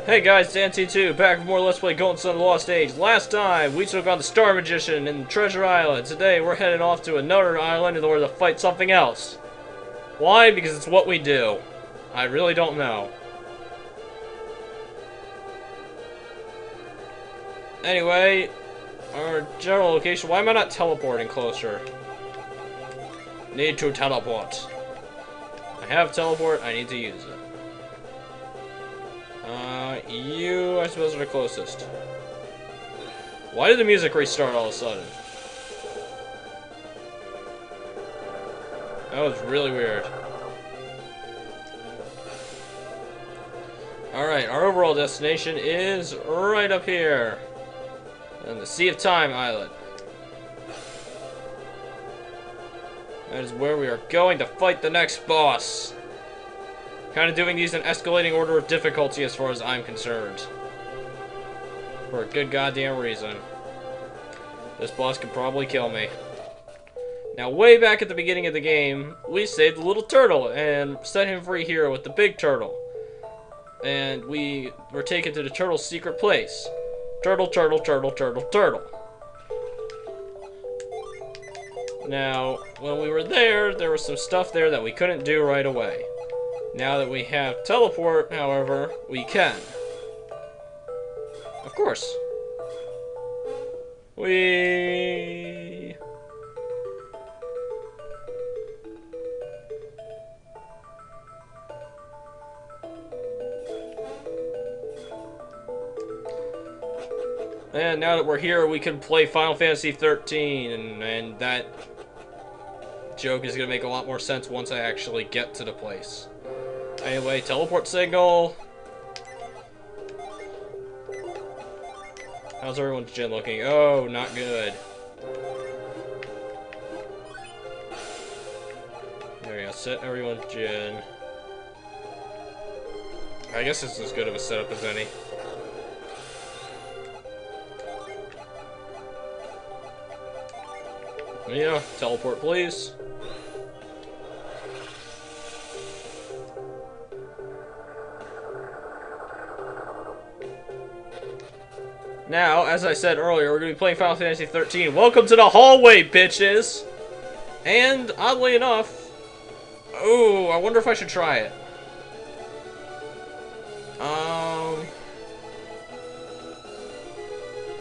Hey guys, Dan2, back with more Let's Play Golden Sun of the Lost Age. Last time, we took on the Star Magician in Treasure Island. Today, we're heading off to another island in order to fight something else. Why? Because it's what we do. I really don't know. Anyway, our general location. Why am I not teleporting closer? Need to teleport. I have teleport, I need to use it. You, I suppose, are the closest. Why did the music restart all of a sudden? That was really weird. Alright, our overall destination is right up here. On the Sea of Time Island. That is where we are going to fight the next boss. Kind of doing these in escalating order of difficulty as far as I'm concerned. For a good goddamn reason. This boss could probably kill me. Now, way back at the beginning of the game, we saved the little turtle and set him free here with the big turtle. And we were taken to the turtle's secret place. Turtle, turtle, turtle, turtle, turtle. Now, when we were there was some stuff there that we couldn't do right away. Now that we have teleport, however, we can. Of course. We. And now that we're here, we can play Final Fantasy 13, and that joke is going to make a lot more sense once I actually get to the place. Anyway, teleport signal. How's everyone's gin looking? Oh, not good. There we go, set everyone's gin. I guess it's as good of a setup as any. Yeah, teleport please. Now, as I said earlier, we're going to be playing Final Fantasy 13. Welcome to the hallway, bitches! And, oddly enough... Oh, I wonder if I should try it.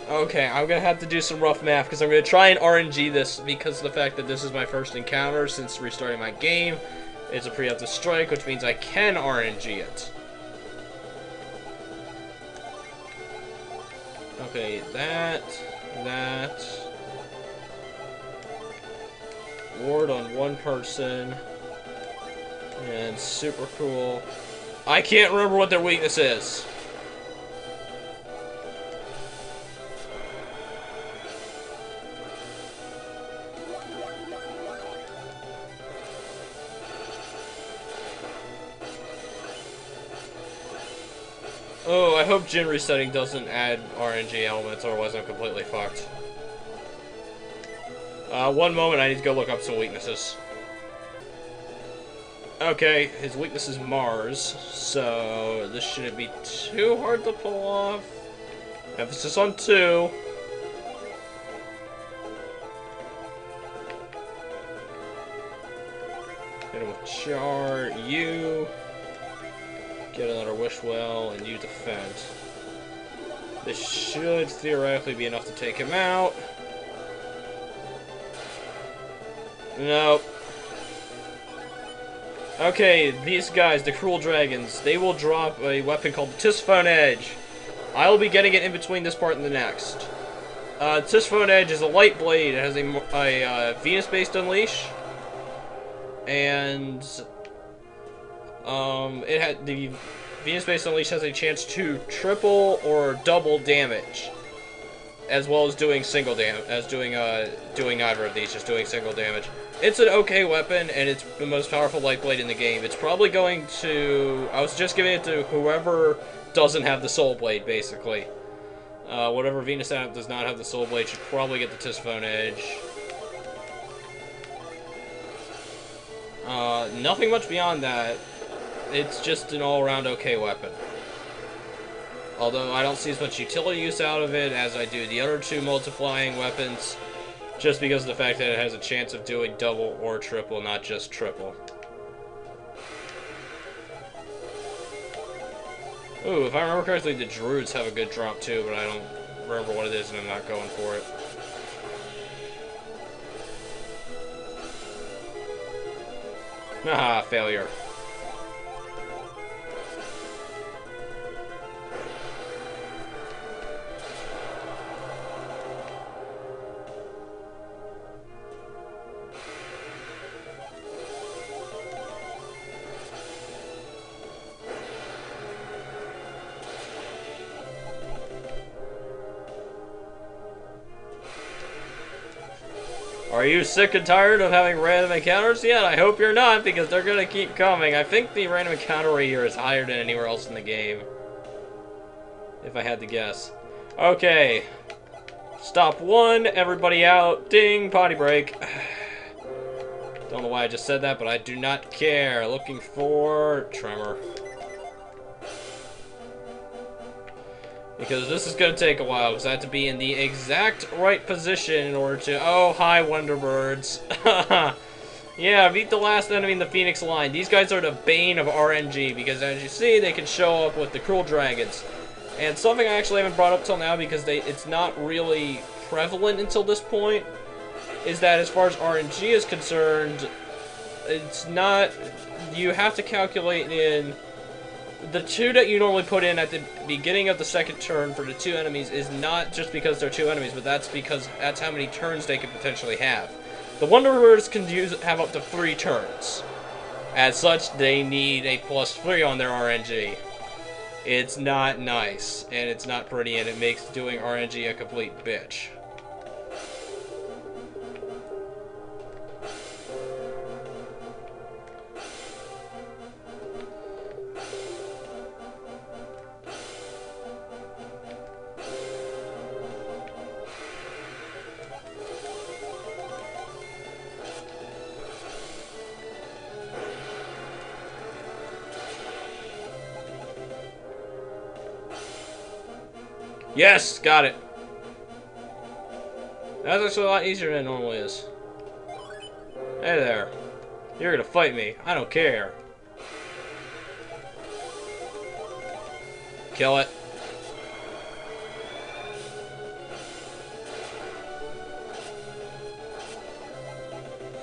Okay, I'm going to have to do some rough math, because I'm going to try and RNG this, because of the fact that this is my first encounter since restarting my game. It's a preemptive strike, which means I can RNG it. Okay, that. Ward on one person. And super cool. I can't remember what their weakness is. Oh, I hope Jin resetting doesn't add RNG elements, otherwise I'm completely fucked. One moment, I need to go look up some weaknesses. Okay, his weakness is Mars, so this shouldn't be too hard to pull off. Emphasis on 2. Hit him with Char, you. Get another wish well, and you defend. This should theoretically be enough to take him out. Nope. Okay, these guys, the Cruel Dragons, they will drop a weapon called the Tisphone Edge. I will be getting it in between this part and the next. Tisphone Edge is a light blade. It has a Venus-based unleash. And... the Venus-based unleash has a chance to triple or double damage, as well as doing single damage, doing neither of these, just doing single damage. It's an okay weapon, and it's the most powerful light blade in the game. It's probably going to... I was just giving it to whoever doesn't have the Soul Blade, basically. Whatever Venus does not have the Soul Blade should probably get the Tisphone Edge. Nothing much beyond that. It's just an all-around okay weapon. Although I don't see as much utility use out of it as I do the other two multiplying weapons, just because of the fact that it has a chance of doing double or triple, not just triple. Ooh, if I remember correctly, the druids have a good drop too, but I don't remember what it is and I'm not going for it. Haha, failure. Are you sick and tired of having random encounters yet? I hope you're not, because they're gonna keep coming. I think the random encounter rate here is higher than anywhere else in the game, if I had to guess. Okay. Stop one, everybody out. Ding, potty break. Don't know why I just said that, but I do not care. Looking for Tremor. Because this is going to take a while, because I have to be in the exact right position in order to... Oh, hi, Wonderbirds. Yeah, beat the last enemy in the Phoenix line. These guys are the bane of RNG, because as you see, they can show up with the Cruel Dragons. And something I actually haven't brought up till now, because it's not really prevalent until this point, is that as far as RNG is concerned, it's not... You have to calculate in... The two that you normally put in at the beginning of the second turn for the two enemies is not just because they're two enemies, but that's because that's how many turns they could potentially have. The Wonderbirds can have up to 3 turns. As such, they need a +3 on their RNG. It's not nice, and it's not pretty, and it makes doing RNG a complete bitch. Yes! Got it! That's actually a lot easier than it normally is. Hey there. You're gonna fight me. I don't care. Kill it.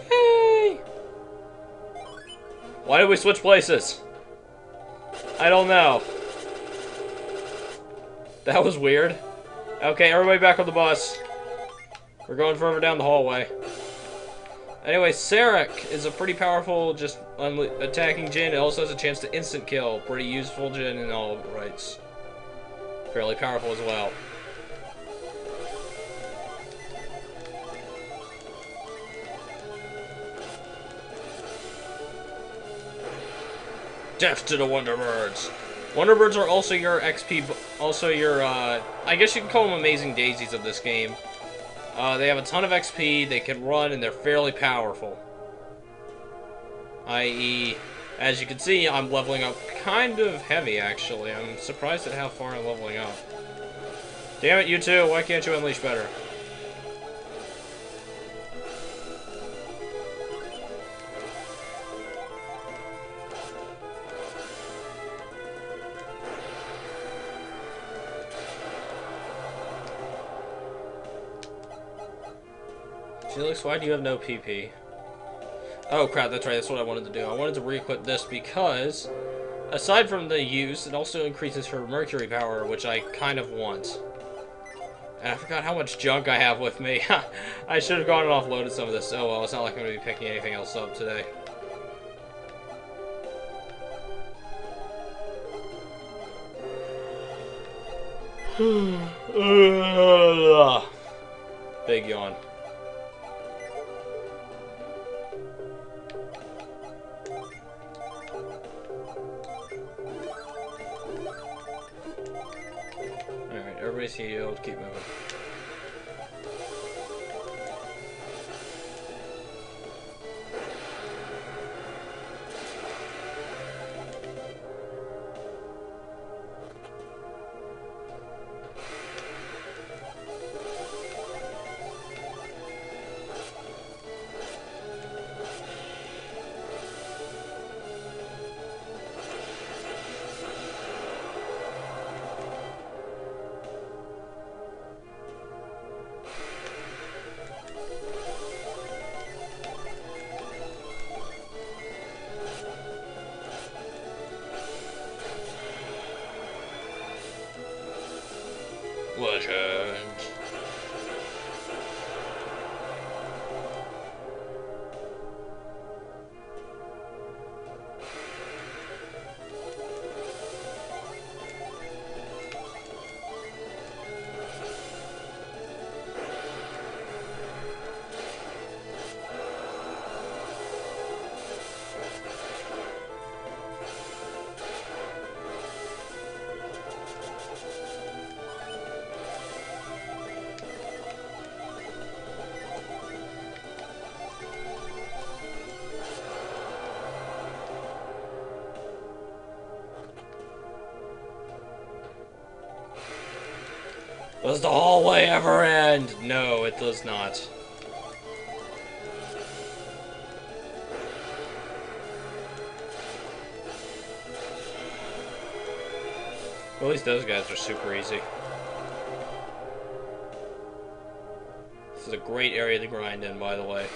Hey! Why did we switch places? I don't know. That was weird. Okay, everybody back on the bus. We're going further down the hallway. Anyway, Sarek is a pretty powerful, just attacking Jin. It also has a chance to instant kill. Pretty useful Jin in all rights. Fairly powerful as well. Death to the Wonderbirds. Wonderbirds are also your XP, also your, I guess you can call them amazing daisies of this game. They have a ton of XP, they can run, and they're fairly powerful. I.e., as you can see, I'm leveling up kind of heavy, actually. I'm surprised at how far I'm leveling up. Damn it, you two, why can't you unleash better? Felix, why do you have no PP? Oh crap, that's right, that's what I wanted to do. I wanted to re-equip this because, aside from the use, it also increases her Mercury power, which I kind of want. And I forgot how much junk I have with me. I should have gone and offloaded some of this. Oh well, it's not like I'm going to be picking anything else up today. Big yawn. Alright, everybody's healed. Keep moving. Legend. Does the hallway ever end? No, it does not. Well, at least those guys are super easy. This is a great area to grind in, by the way.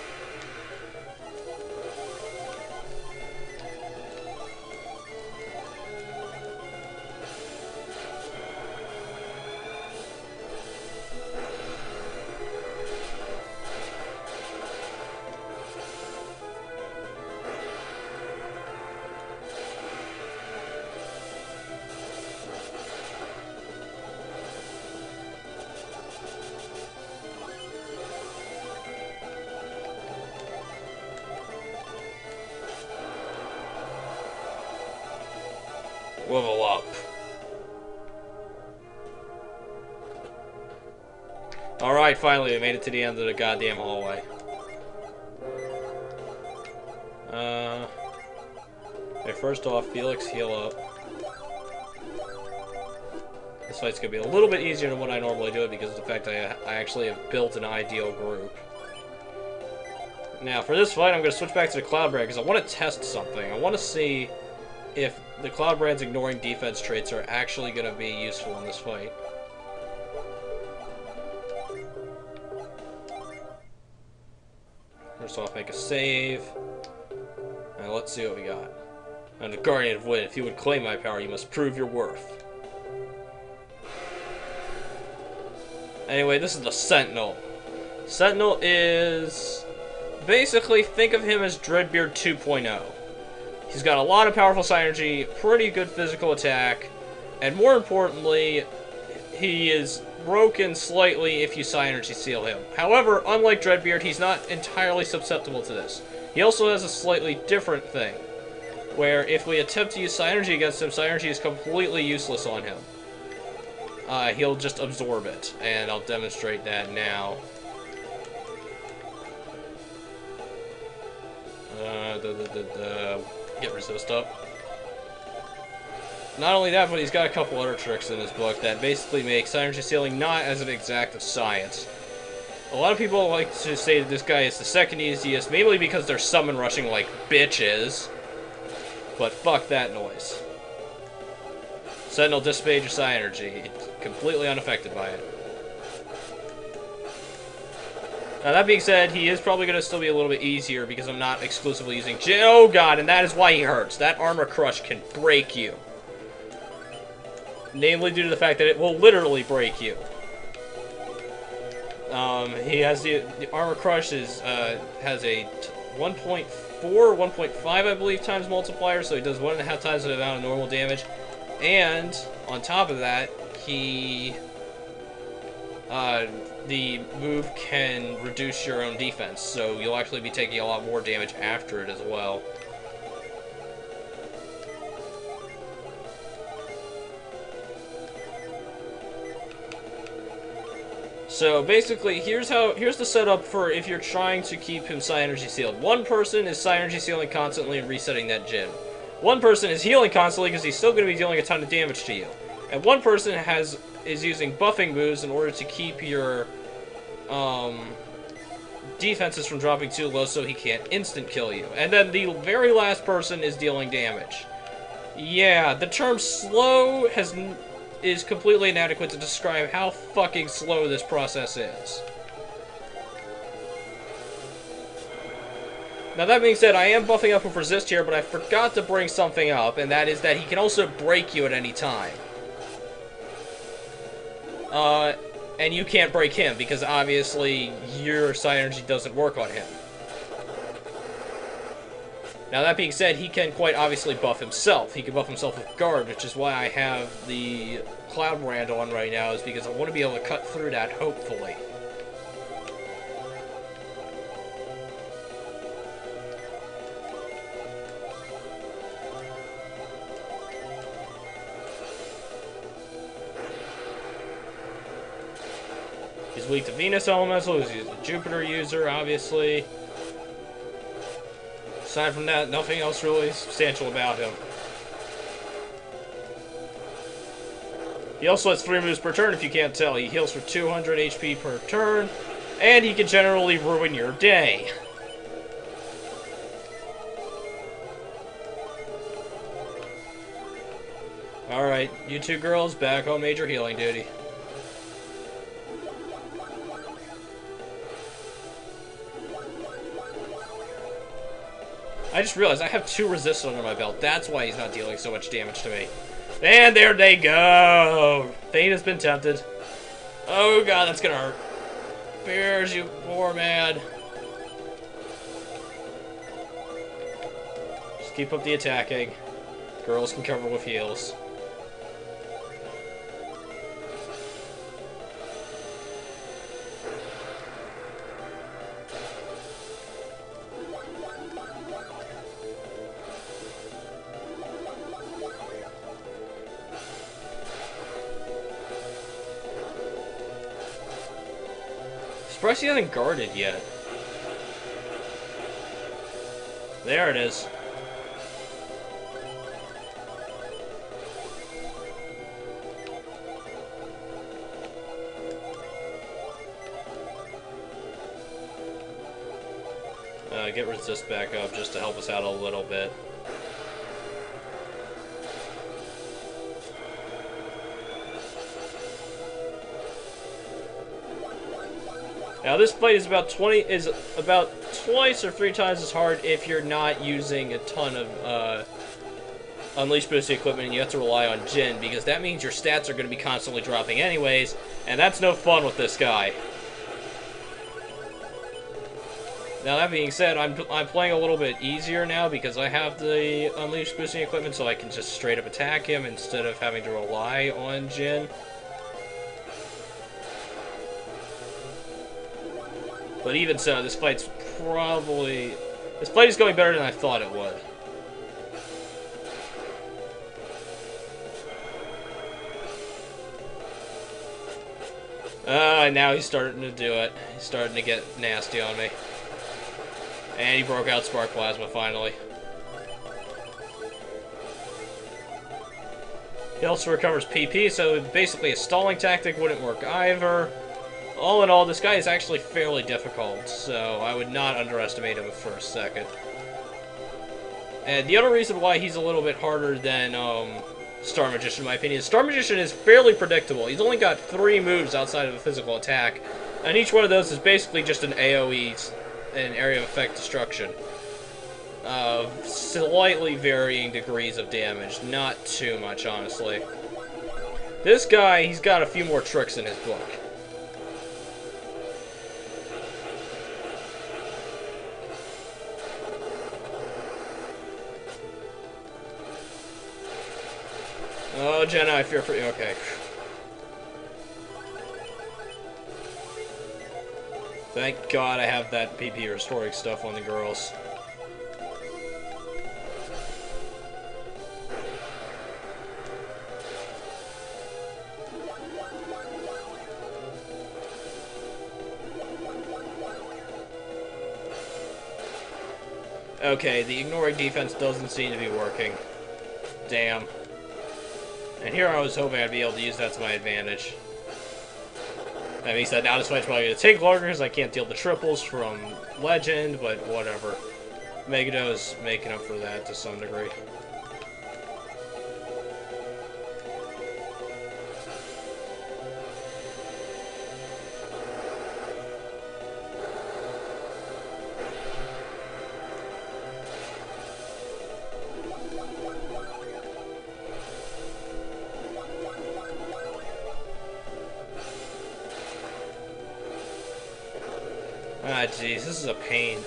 Level up. Alright, finally, we made it to the end of the goddamn hallway. Okay, first off, Felix, heal up. This fight's gonna be a little bit easier than what I normally do it because of the fact that I actually have built an ideal group. Now, for this fight, I'm gonna switch back to the Cloud Brand because I want to test something. I want to see if the Cloud Brand's ignoring defense traits are actually going to be useful in this fight. First off, make a save. Now let's see what we got. I'm the Guardian of Wind. If you would claim my power, you must prove your worth. Anyway, this is the Sentinel. Sentinel is... basically, think of him as Dreadbeard 2.0. He's got a lot of powerful synergy, pretty good physical attack, and more importantly, he is broken slightly if you Synergy Seal him. However, unlike Dreadbeard, he's not entirely susceptible to this. He also has a slightly different thing, where if we attempt to use Synergy against him, Synergy is completely useless on him. He'll just absorb it, and I'll demonstrate that now. Get resist up. Not only that, but he's got a couple other tricks in his book that basically make Synergy Sealing not as an exact science. A lot of people like to say that this guy is the second easiest, mainly because they're summon rushing like bitches. But fuck that noise. Sentinel dissipate your Synergy. It's completely unaffected by it. Now, that being said, he is probably going to still be a little bit easier because I'm not exclusively using oh god, and that is why he hurts. That Armor Crush can break you. Namely due to the fact that it will literally break you. He has the Armor Crush has a 1.4, 1.5, I believe, times multiplier, so he does 1.5 times the amount of normal damage. And, on top of that, he... the move can reduce your own defense, so you'll actually be taking a lot more damage after it as well. So basically, here's the setup for if you're trying to keep him Synergy Sealed. One person is Synergy Sealing constantly and resetting that gym. One person is healing constantly because he's still going to be dealing a ton of damage to you. And one person is using buffing moves in order to keep your defenses from dropping too low so he can't instant kill you. And then the very last person is dealing damage. Yeah, the term slow is completely inadequate to describe how fucking slow this process is. Now, that being said, I am buffing up with resist here, but I forgot to bring something up, and that is that he can also break you at any time. And you can't break him, because obviously your psi energy doesn't work on him. Now, that being said, he can quite obviously buff himself. He can buff himself with guard, which is why I have the Cloud Brand on right now, is because I want to be able to cut through that, hopefully. He's weak to Venus Elemental, he's a Jupiter user, obviously. Aside from that, nothing else really substantial about him. He also has 3 moves per turn, if you can't tell. He heals for 200 HP per turn, and he can generally ruin your day. Alright, you two girls, back on major healing duty. I just realized I have 2 resists under my belt. That's why he's not dealing so much damage to me. And there they go! Fate has been tempted. Oh god, that's gonna hurt. Bears, you poor man. Just keep up the attacking. Girls can cover with heals. Surprised he hasn't guarded yet. There it is. Get resist back up just to help us out a little bit. Now this fight is about twice or 3 times as hard if you're not using a ton of Unleash boosting equipment and you have to rely on Jin, because that means your stats are going to be constantly dropping anyways, and that's no fun with this guy. Now that being said, I'm playing a little bit easier now because I have the Unleash boosting equipment, so I can just straight up attack him instead of having to rely on Jin. But even so, this fight is going better than I thought it would. Now he's starting to do it. He's starting to get nasty on me. And he broke out Spark Plasma finally. He also recovers PP, so basically a stalling tactic wouldn't work either. All in all, this guy is actually fairly difficult, so I would not underestimate him for a second. And the other reason why he's a little bit harder than Star Magician, in my opinion, is Star Magician is fairly predictable. He's only got 3 moves outside of a physical attack, and each one of those is basically just an AoE, an area of effect destruction. Slightly varying degrees of damage, not too much, honestly. This guy, he's got a few more tricks in his book. Oh, Jenna, I fear for you. Okay. Thank God I have that PP restoring stuff on the girls. Okay, the ignoring defense doesn't seem to be working. Damn. And here I was hoping I'd be able to use that to my advantage. That means that now this fight's probably going to take longer because I can't deal the triples from Legend, but whatever. Megado's making up for that to some degree. Ah, jeez, this is a pain.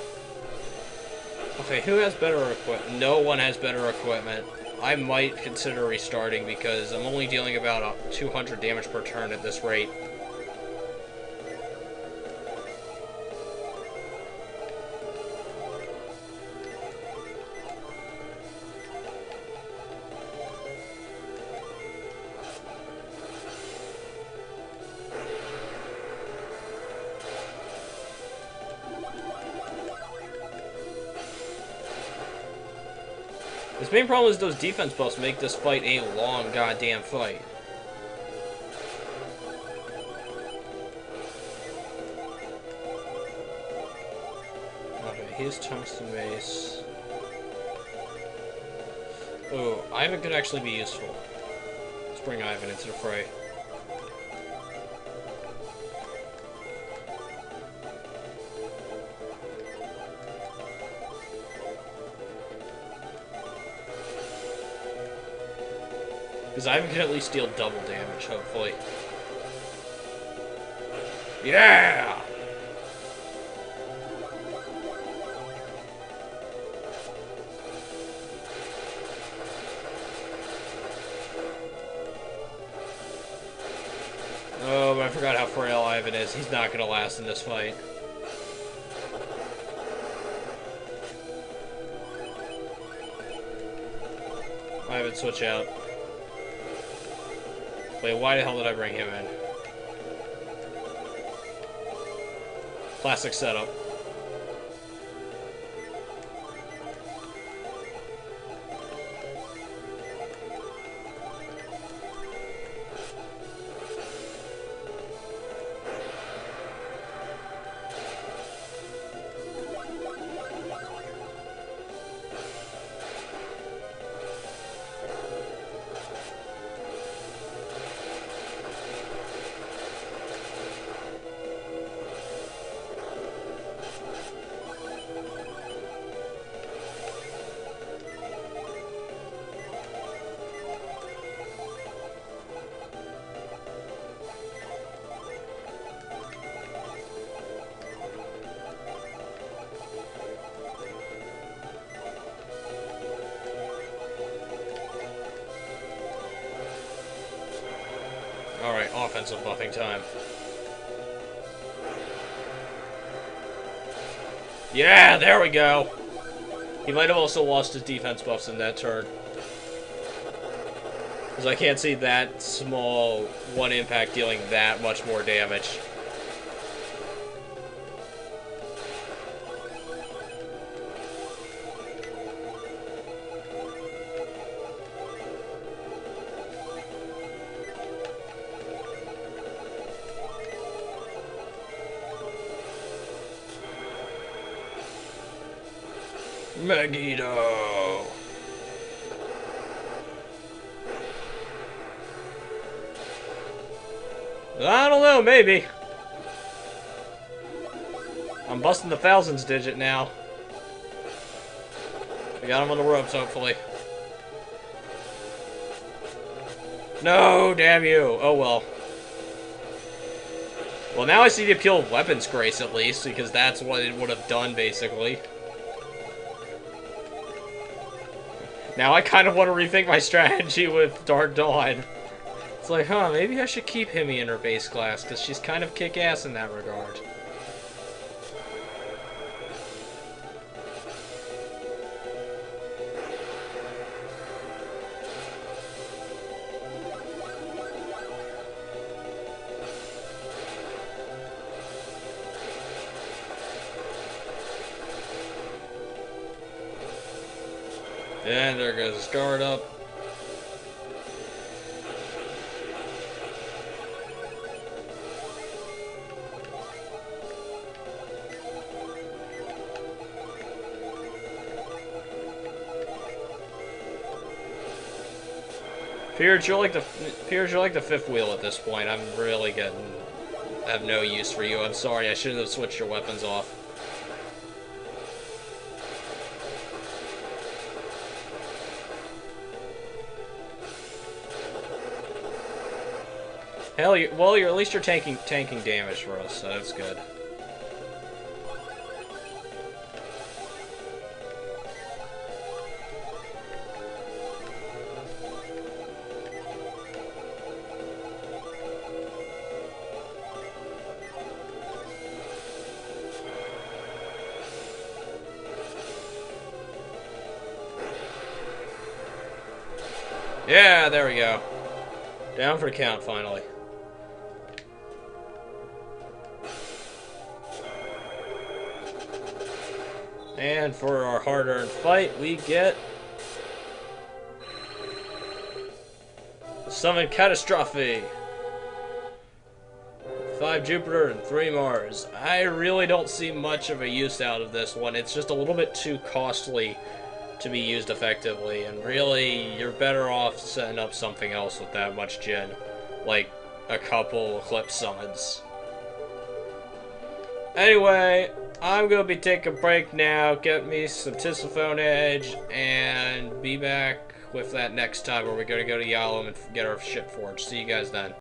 Okay, who has better equipment? No one has better equipment. I might consider restarting because I'm only dealing about 200 damage per turn at this rate. His main problem is those defense buffs make this fight a long goddamn fight. Okay, here's tungsten mace. Oh, Ivan could actually be useful. Let's bring Ivan into the fray. Because Ivan can at least deal double damage, hopefully. Yeah! Oh, but I forgot how frail Ivan is. He's not going to last in this fight. Ivan, switch out. Wait, why the hell did I bring him in? Classic setup. Alright, offensive buffing time. Yeah, there we go! He might have also lost his defense buffs in that turn. Because I can't see that small one impact dealing that much more damage. Magneto! I don't know, maybe. I'm busting the thousands digit now. We got him on the ropes, hopefully. No, damn you. Oh well. Well, now I see the appeal of Weapons Grace, at least, because that's what it would have done, basically. Now I kind of want to rethink my strategy with Dark Dawn. It's like, huh, maybe I should keep Himi in her base class, because she's kind of kick-ass in that regard. And there goes his guard up. Pierce, you're like the fifth wheel at this point. I'm really I have no use for you. I'm sorry, I shouldn't have switched your weapons off. Hell, well, at least you're tanking damage for us, so that's good. Yeah, there we go. Down for the count, finally. And for our hard-earned fight, we get the Summon Catastrophe. 5 Jupiter and 3 Mars. I really don't see much of a use out of this one. It's just a little bit too costly to be used effectively, and really, you're better off setting up something else with that much gen, like a couple Eclipse summons. Anyway, I'm gonna be taking a break now, get me some Tisiphone Edge, and be back with that next time where we're gonna go to Yalom and get our shit forged. See you guys then.